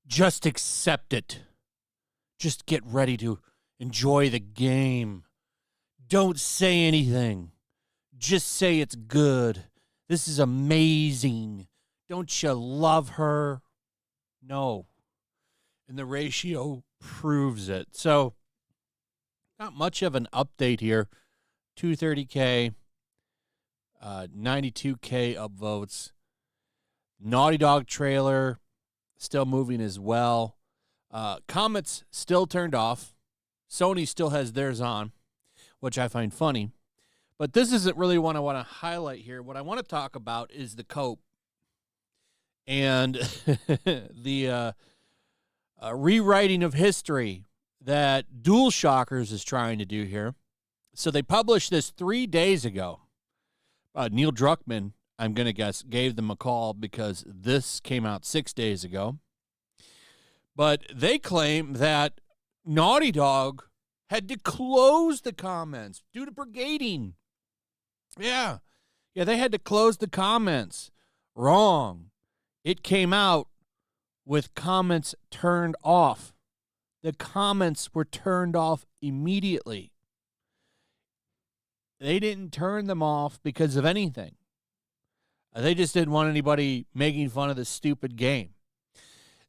Just accept it. Just get ready to enjoy the game. Don't say anything. Just say it's good. This is amazing. Don't you love her? No. And the ratio proves it. So, not much of an update here. 230K, 92K upvotes. Naughty Dog trailer still moving as well. Comments still turned off. Sony still has theirs on, which I find funny. But this isn't really what I want to highlight here. What I want to talk about is the cope and the rewriting of history that DualShockers is trying to do here. So they published this 3 days ago. Neil Druckmann, I'm going to guess, gave them a call because this came out 6 days ago. But they claim that Naughty Dog had to close the comments due to brigading. Yeah, they had to close the comments. Wrong. It came out with comments turned off. The comments were turned off immediately. They didn't turn them off because of anything. They just didn't want anybody making fun of the stupid game.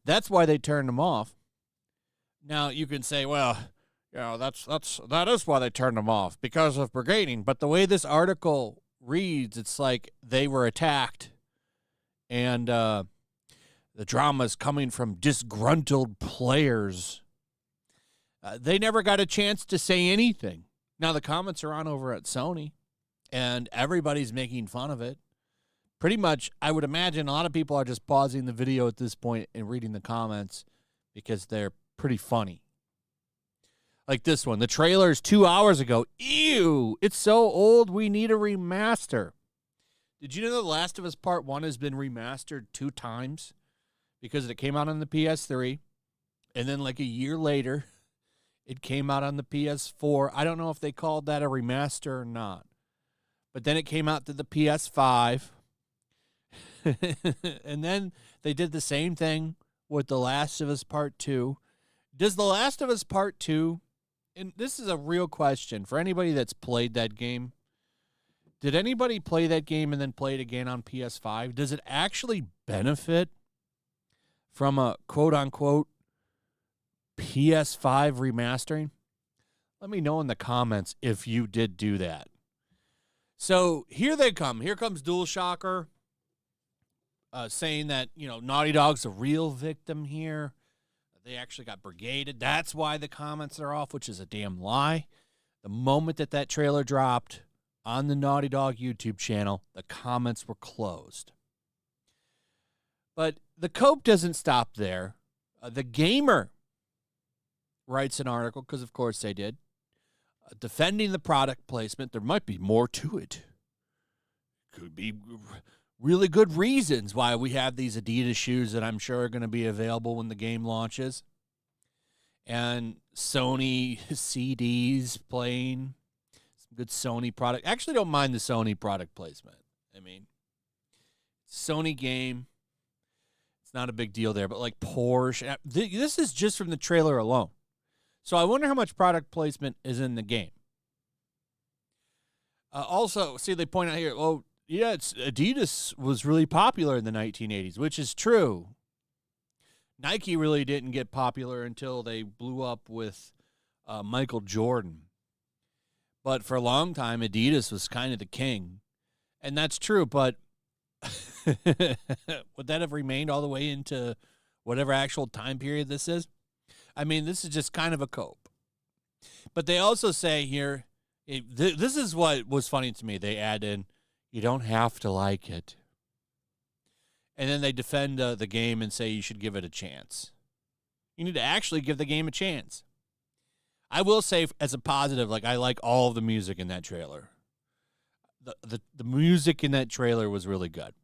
That's why they turned them off. Now, you can say, well, that is why they turned them off, because of brigading. But the way this article reads, it's like they were attacked, and the drama is coming from disgruntled players. They never got a chance to say anything. Now, the comments are on over at Sony, and everybody's making fun of it. Pretty much, I would imagine a lot of people are just pausing the video at this point and reading the comments because they're pretty funny. Like this one. The trailer's 2 hours ago. Ew, it's so old, we need a remaster. Did you know The Last of Us Part 1 has been remastered 2 times? Because it came out on the PS3, and then like a year later, it came out on the PS4. I don't know if they called that a remaster or not. But then it came out to the PS5. And then they did the same thing with The Last of Us Part 2. Does The Last of Us Part 2, and this is a real question for anybody that's played that game, did anybody play that game and then play it again on PS5? Does it actually benefit from a quote-unquote PS5 remastering? Let me know in the comments if you did do that. So here they come. Here comes DualShocker saying that, Naughty Dog's a real victim here. They actually got brigaded. That's why the comments are off, which is a damn lie. The moment that trailer dropped on the Naughty Dog YouTube channel, the comments were closed. But the cope doesn't stop there. The Gamer writes an article, because of course they did, defending the product placement. There might be more to it. Could be really good reasons why we have these Adidas shoes that I'm sure are going to be available when the game launches. And Sony CDs playing. Some good Sony product. Actually, don't mind the Sony product placement. I mean, Sony game. It's not a big deal there. But like Porsche. This is just from the trailer alone. So I wonder how much product placement is in the game. Also, see, they point out here, Adidas was really popular in the 1980s, which is true. Nike really didn't get popular until they blew up with Michael Jordan. But for a long time, Adidas was kind of the king. And that's true, but would that have remained all the way into whatever actual time period this is? I mean, this is just kind of a cope. But they also say here, this is what was funny to me. They add in, you don't have to like it. And then they defend the game and say you should give it a chance. You need to actually give the game a chance. I will say, as a positive, I like all of the music in that trailer. The music in that trailer was really good.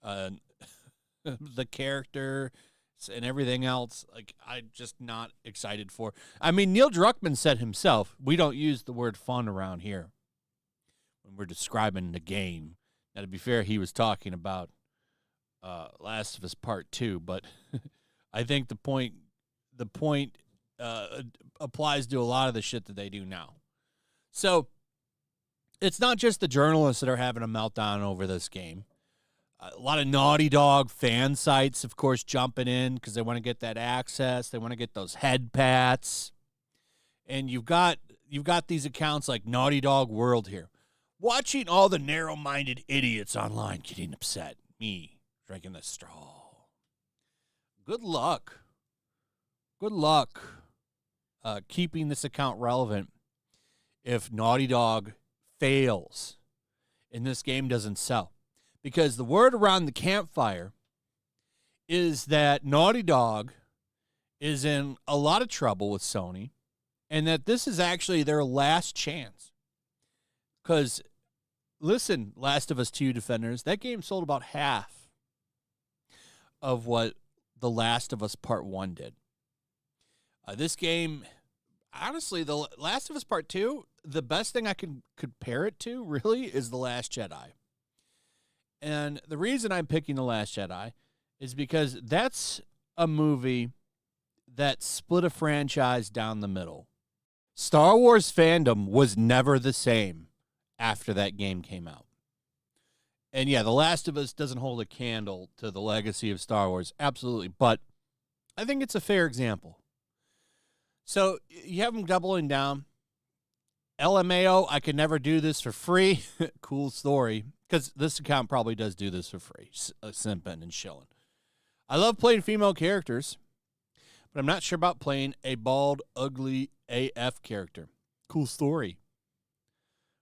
The character and everything else, I'm just not excited for. I mean, Neil Druckmann said himself, we don't use the word fun around here. when we're describing the game. Now, to be fair, he was talking about Last of Us Part 2, but I think the point applies to a lot of the shit that they do now. So it's not just the journalists that are having a meltdown over this game. A lot of Naughty Dog fan sites, of course, jumping in because they want to get that access. They want to get those head pats. And you've got these accounts like Naughty Dog World here, watching all the narrow-minded idiots online getting upset. Me drinking the straw. Good luck. Good luck keeping this account relevant if Naughty Dog fails and this game doesn't sell. Because the word around the campfire is that Naughty Dog is in a lot of trouble with Sony and that this is actually their last chance. Because, listen, Last of Us 2 defenders, that game sold about half of what The Last of Us Part 1 did. This game, honestly, The Last of Us Part 2, the best thing I can compare it to, really, is The Last Jedi. And the reason I'm picking The Last Jedi is because that's a movie that split a franchise down the middle. Star Wars fandom was never the same after that game came out. And yeah, The Last of Us doesn't hold a candle to the legacy of Star Wars, absolutely. But I think it's a fair example. So you have them doubling down. LMAO, I could never do this for free. Cool story. Because this account probably does do this for free. Simping and shilling. I love playing female characters, but I'm not sure about playing a bald, ugly AF character. Cool story.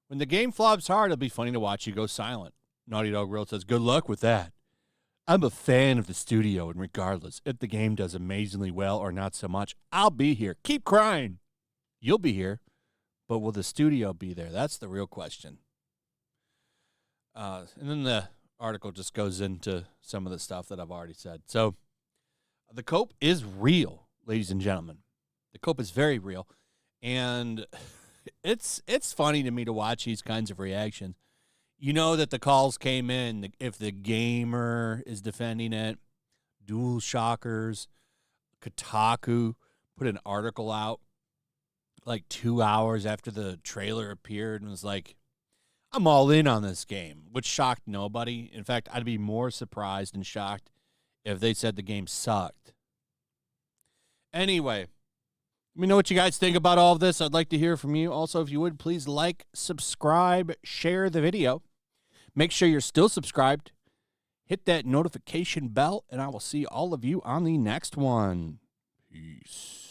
When the game flops hard, it'll be funny to watch you go silent. Naughty Dog World says, good luck with that. I'm a fan of the studio, and regardless, if the game does amazingly well or not so much, I'll be here. Keep crying. You'll be here, but will the studio be there? That's the real question. And then the article just goes into some of the stuff that I've already said. So the cope is real, ladies and gentlemen. The cope is very real. And it's funny to me to watch these kinds of reactions. You know that the calls came in if the gamer is defending it. Dual Shockers, Kotaku put an article out like 2 hours after the trailer appeared and was like, I'm all in on this game, which shocked nobody. In fact, I'd be more surprised and shocked if they said the game sucked. Anyway, let me know what you guys think about all of this. I'd like to hear from you. Also, if you would, please like, subscribe, share the video. Make sure you're still subscribed. Hit that notification bell, and I will see all of you on the next one. Peace.